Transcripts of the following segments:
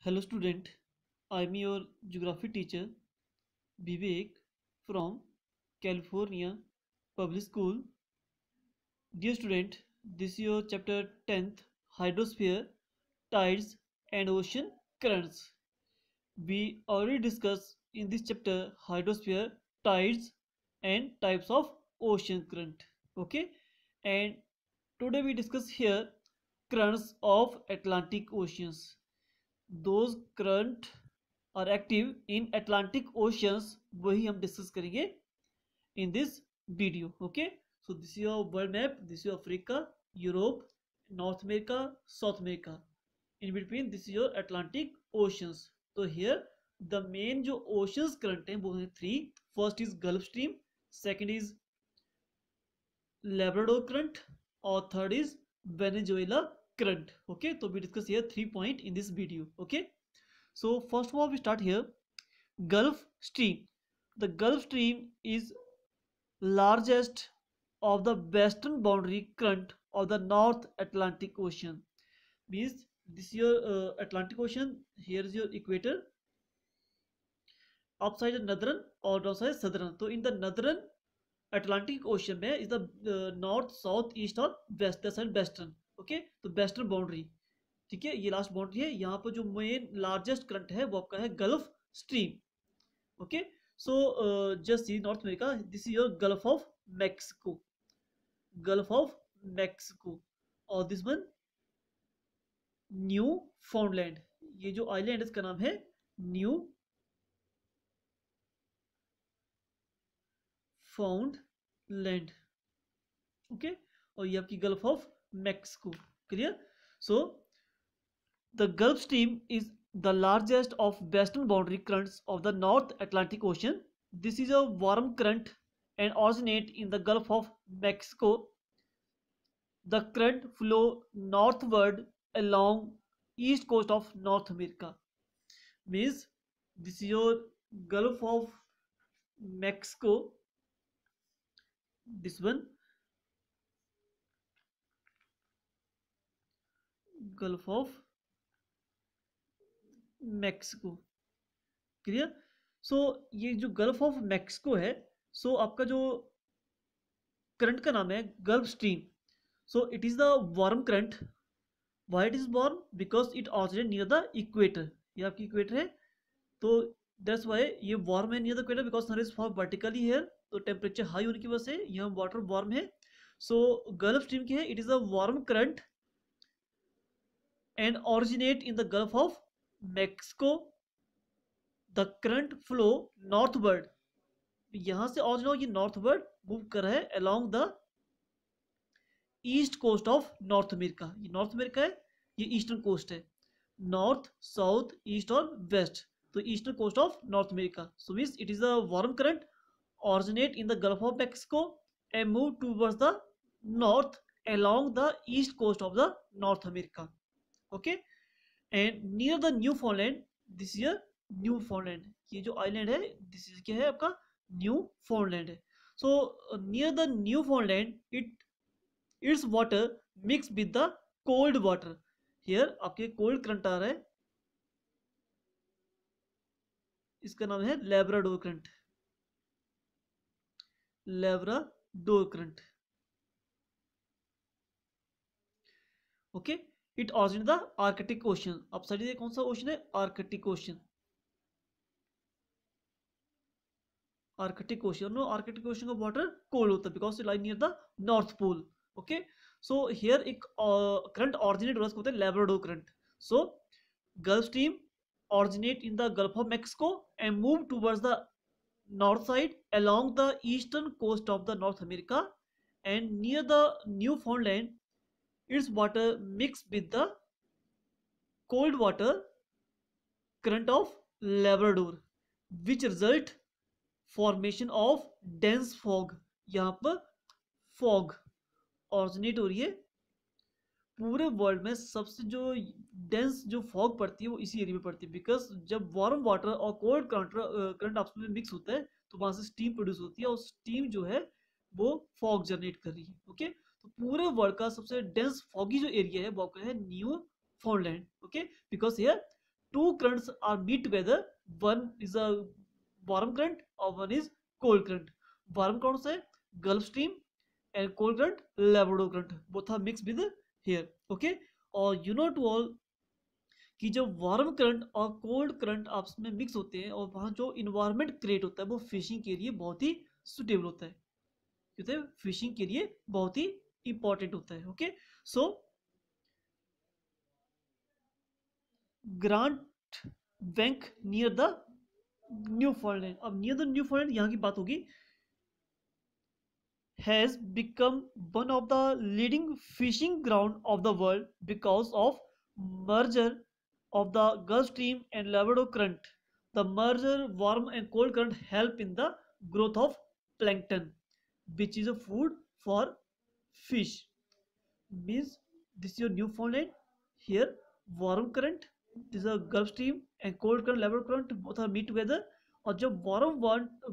Hello student, I am your geography teacher Vivek from California Public School. Dear student, this is your chapter 10th Hydrosphere, Tides and Ocean Currents. We already discussed in this chapter hydrosphere, tides and types of ocean current. Okay, and today we discuss here currents of Atlantic oceans. Those current are active in Atlantic oceans, वही हम discuss करेंगे in this video. Okay, so this is your world map. This is your Africa, Europe, North America, South America. In between this is your Atlantic oceans. So here the main जो oceans current हैं वो हैं three. First is Gulf Stream, second is Labrador current, और third is Venezuela current. Okay, so we discuss here 3 points in this video. Okay, so first of all we start here. Gulf Stream. The Gulf Stream is largest of the western boundary current of the North Atlantic Ocean. Means this is your Atlantic Ocean. Here is your equator. Upside is northern or downside southern. So in the northern Atlantic Ocean में is the north, south, east और west. That side western. Okay, तो western boundary. ठीक है, ये last boundary है. यहाँ पर जो मेन लार्जेस्ट करंट है वो आपका है Gulf stream. Okay, so just see north America, this is your gulf of Mexico, gulf of Mexico, और दिस वन न्यू फाउंडलैंड. ये जो आइलैंड है इसका नाम है न्यू फाउंडलैंड. ओके, और ये आपकी gulf of Mexico. Clear? So the Gulf Stream is the largest of western boundary currents of the North Atlantic Ocean. This is a warm current and originate in the Gulf of Mexico. The current flow northward along east coast of North America. Means this is your Gulf of Mexico. This one Gulf of Mexico. Clear? So ये जो gulf of Mexico है, सो आपका जो current का नाम है Gulf Stream. So it is the warm current. Why it is warm? Because it originate near the equator. ये आपकी इक्वेटर है, तो दैट्स व्हाई ये वार्म है near the equator, because sun is for vertically here, तो temperature high होने की वजह से यहाँ वाटर वार्म है. सो गल्फ स्ट्रीम की है, it is a warm current and originate in the Gulf of Mexico. The current flow northward, यहां से और जो ये नॉर्थवर्ड मूव कर रहा है along the east coast of North America. ये नॉर्थ अमेरिका है, ये ईस्टर्न कोस्ट है. नॉर्थ, साउथ, ईस्ट और वेस्ट, तो eastern coast of North America. So means it is a warm current originate in the Gulf of Mexico and move towards the north along the east coast of the North America. Okay, and near the Newfoundland, this is Newfoundland. ये जो island है this is क्या है आपका Newfoundland है. So near the Newfoundland it's water mix with the cold water. Here आपके cold current आ रहा है, इसका नाम है Labrador current. Labrador current. Okay, it originate the Arctic Ocean. अब साइड कौन सा ओशन है? Arctic Ocean. Arctic Ocean, no Arctic Ocean का वाटर कोल्ड होता है because it lie near the North Pole. Okay, so here एक current originate हो रहा है, Labrador current. So gulf stream originate in the Gulf of Mexico and move towards the north side along the eastern coast of the North America, and near the Newfoundland its water mixed with the cold water current of Labrador, which result formation of dense fog. यहाँ पर fog originate हो रही है. पूरे world में सबसे जो dense जो फॉग पड़ती है वो इसी एरिया में पड़ती है, बिकॉज जब वार्म वाटर और कोल्ड करंट आपस में मिक्स होता है तो वहां से स्टीम प्रोड्यूस होती है, और स्टीम जो है वो फॉग जनरेट कर रही है. ओके, तो पूरे वर्ल्ड का सबसे डेंस फॉगी जो एरिया है वो आपका है new फाउंडलैंड. Okay, because here two currents are meet together, one is a warm current और one is cold current. Warm कौन सा है? Gulf Stream, and cold current Labrador current. Both are mixed with here. Okay, और you know to all कि जब warm current और cold current आपस में मिक्स होते हैं और वहाँ जो इन्वायरमेंट क्रिएट होता है वो फिशिंग के लिए बहुत ही सुटेबल होता है, क्योंकि फिशिंग के लिए बहुत ही इंपॉर्टेंट होता है. Okay, so grant bank near the Newfoundland. अब नियर द न्यूफाउंडलैंड यहाँ की बात होगी. has become one of the leading fishing ground of the world because of merger of the Gulf Stream and Labrador current. The merger, warm and cold current help in the growth of plankton, which is a food for fish. Means this is your Newfoundland. Here, warm current, this is a Gulf Stream, and cold current, Labrador current, both are meet together. और जब warm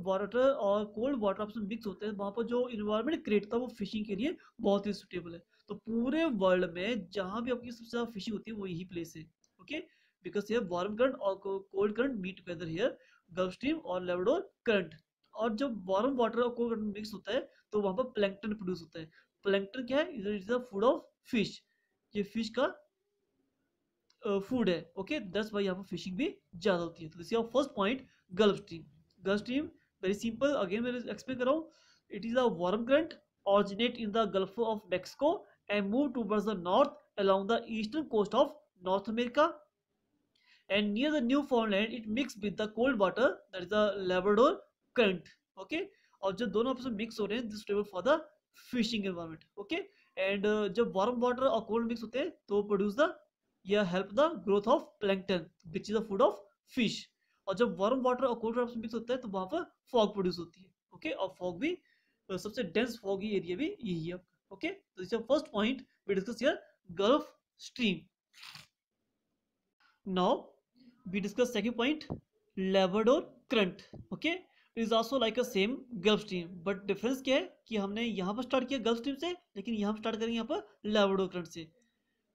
water और cold water आपस में mix होते हैं वहाँ पर जो इन्वायरमेंट क्रिएट होता है वो फिशिंग के लिए बहुत ही सुटेबल है. तो पूरे वर्ल्ड में जहाँ भी आपकी सबसे ज़्यादा फिशिंग होती है वो यही प्लेस है. ओके, बिकॉज ये वार्म करंट और cold current meet together here, Gulf Stream और लेब्राडोर करंट. और जब वार्म वाटर और कोल्ड करंट मिक्स होता है तो वहाँ पर प्लैंकटन प्रोड्यूस होता है. प्लैंकटन क्या है? It is the food of fish. ये फिश का फूड है. ओके, दैट्स व्हाई यहाँ पर फिशिंग भी ज़्यादा होती है. तो this is your first point, gulf stream. Gulf stream very simple, again मैं एक्सप्लेन कर रहा हूँ. It is a warm current originate in the Gulf of Mexico and move towards the north along the eastern coast of North America, and near the Newfoundland it mixed with the cold water, that is the Labrador current. Okay, और जब दोनों आपस में mix हो रहे हैं, this is suitable for the fishing environment. Okay, and जब warm water और cold मिक्स होते हैं तो produce the या help the growth of plankton which is the food of fish. और जब warm water और cold water मिक्स होता है तो वहाँ पर fog produce होती है. Okay, और fog भी सबसे डेंस फॉगी एरिया भी यही है. ओके, तो this is first point we discuss here, Gulf Stream. Now we discuss second point, Labrador current. Okay, it is also like a same Gulf Stream, but difference क्या है कि हमने यहाँ पर स्टार्ट किया गल्फ स्ट्रीम से, लेकिन यहाँ पर स्टार्ट करेंगे यहाँ पर लेब्राडोर करंट से.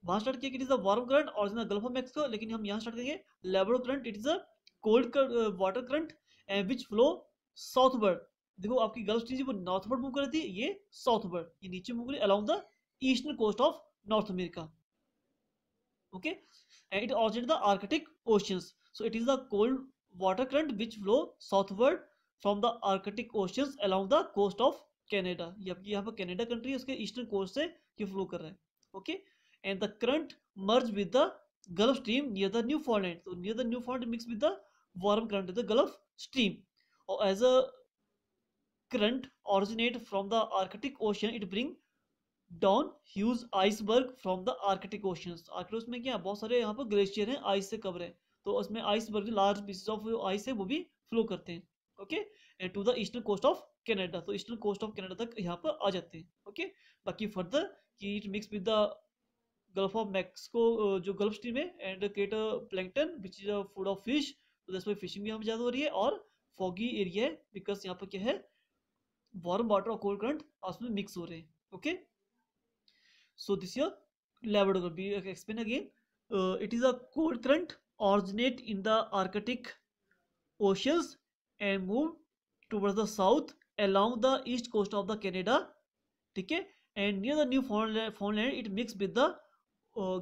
वहाँ स्टार्ट किया कि it is a warm current और गल्फ ऑफ मैक्सिको, लेकिन हम यहाँ स्टार्ट करेंगे Labrador current. It is a cold water current and which flow southward. देखो आपकी गल्फ स्ट्रीम वो नॉर्थवर्ड मूव कर रही थी, ये साउथवर्ड, ये नीचे मूव कर रही along the eastern coast of North America. Okay, and it originate the Arctic Oceans. So it is the cold water current which flow southward from the Arctic Oceans along the coast of Canada. ये आपकी यहाँ पर Canada country है, उसके eastern coast से ये flow कर रहा है. Okay, and the current merge with the Gulf Stream near the Newfoundland. तो near the Newfoundland mix with the warm current the Gulf Stream. और as a current originate from the Arctic Ocean, it bring down huge iceberg from the Arctic Oceans. Arctic Ocean में क्या बहुत सारे यहाँ पर glacier हैं, ice से cover है, तो उसमें iceberg large pieces of ice है वो भी फ्लो करते हैं. Okay, and to the eastern coast of Canada, तो ईस्टर्न कोस्ट ऑफ कनाडा तक यहाँ पर आ जाते हैं. ओके, बाकी फर्दर कि it mix with the Gulf of Mexico जो गल्फ स्ट्रीम है and create plankton which is a food of fish. तो दैट्स व्हाई फिशिंग भी यहाँ ज़्यादा हो रही है और फॉगी एरिया है बिकॉज यहाँ पर क्या है, वार्म वाटर और कोल्ड करंट आपस में मिक्स हो रहे हैं. Okay, so this your Labrador. Be explain again, it is a cold current originate in the Arctic Oceans and move towards the south along the east coast of the Canada. ठीक है, and near the Newfoundland it mix with the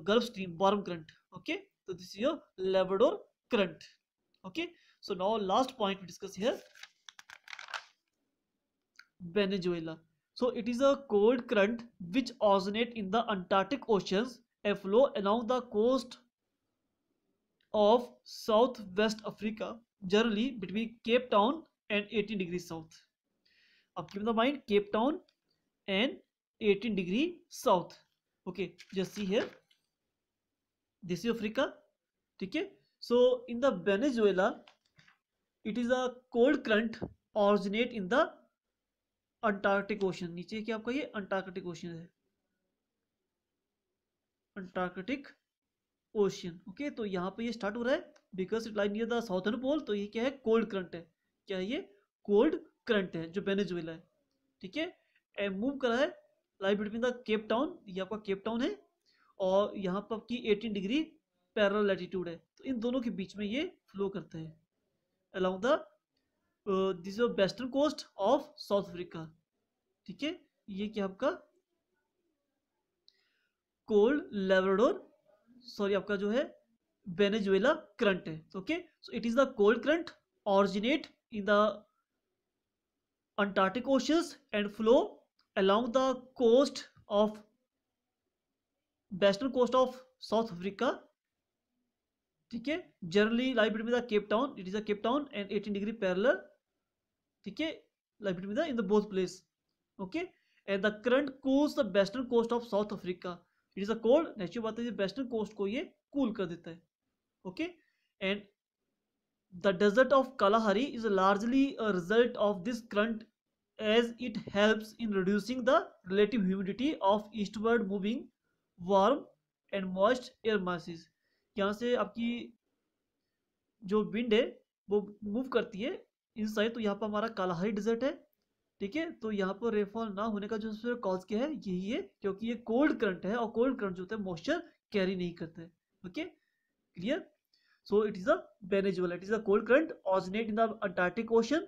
Gulf Stream warm current. Okay, so this is your Labrador current. Okay, so now last point we discuss here, Venezuela. So it is a cold current which originate in the Antarctic Oceans and flow along the coast of southwest Africa, generally between Cape Town and 18 degrees south. Now keep in the mind Cape Town and 18 degree south. Okay, just see here, this is Africa. Okay, so in the Venezuela it is a cold current originate in the Antarctic Ocean. नीचे क्या आपका ये Antarctic Ocean है, Antarctic Ocean. Okay, तो यहाँ पे ये start हो रहा है because it lie near the southern pole. तो ये क्या है, कोल्ड करंट है. क्या है ये, कोल्ड करंट है जो वेनेजुएला है. ठीक है, एंड मूव कर रहा है lie between the Cape town, ये आपका केप टाउन है, और यहाँ पर आपकी 18 डिग्री पैरेलल लैटिट्यूड है. तो इन दोनों के बीच में ये फ्लो करता है along the this western coast of South Africa. ठीक है, ये क्या आपका कोल्ड लेब्राडोर, सॉरी आपका जो है वेनेजुएला करंट है। Okay, so it is the cold current originate in the Antarctic oceans and flow along the coast of western coast of South Africa। ठीक है, generally lie between the Cape Town, it is a Cape Town and 18 degree parallel. ठीक है, lie between the in the both place. Okay, and the current cools the western coast of South Africa. It is a cold, natural बात है western coast को ये cool कर देता है। Okay, and the desert of Kalahari is largely a result of this current as it helps in reducing the relative humidity of eastward moving warm and moist air masses। यहाँ से आपकी जो wind है वो move करती है inside, तो यहाँ पर हमारा कालाहारी डेजर्ट है। ठीक है, तो यहाँ पर रेनफॉल ना होने का जो सबसे कॉज क्या है, यही है क्योंकि ये कोल्ड करंट है और कोल्ड करंट जो होता है मॉइस्चर कैरी नहीं करता है। Okay, clear. So it is a Venezuela, it is a cold current originate in the Antarctic ocean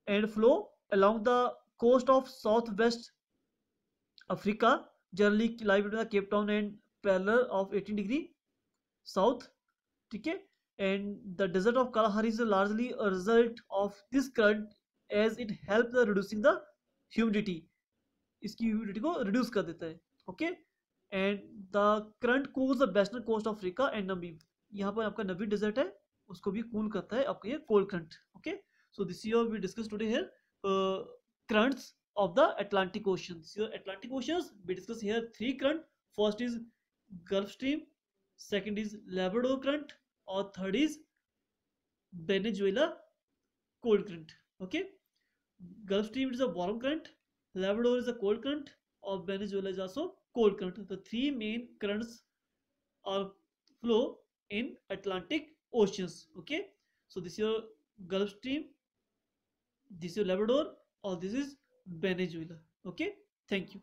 and flow along the coast of southwest Africa, generally lie between the Cape Town and parallel of 18 degree south। ठीक है, and the desert of Kalahari is largely a result of this current as it helps the reducing the humidity, इसकी humidity को reduce कर देता है। Okay, and the current cools the western coast of Africa and Namib, यहाँ पर आपका नबी desert है उसको भी कूल करता है आपका ये cold current. Okay, so this year we discussed today here currents of the Atlantic Ocean। So Atlantic Oceans we discuss here three current, first is Gulf Stream, second is Labrador current or third is Venezuela cold current। Okay, Gulf Stream is a warm current, Labrador is a cold current, or Venezuela is also cold current। The three main currents are flow in Atlantic Oceans। Okay, so this is your Gulf Stream, this is Labrador, or this is Venezuela। Okay, thank you।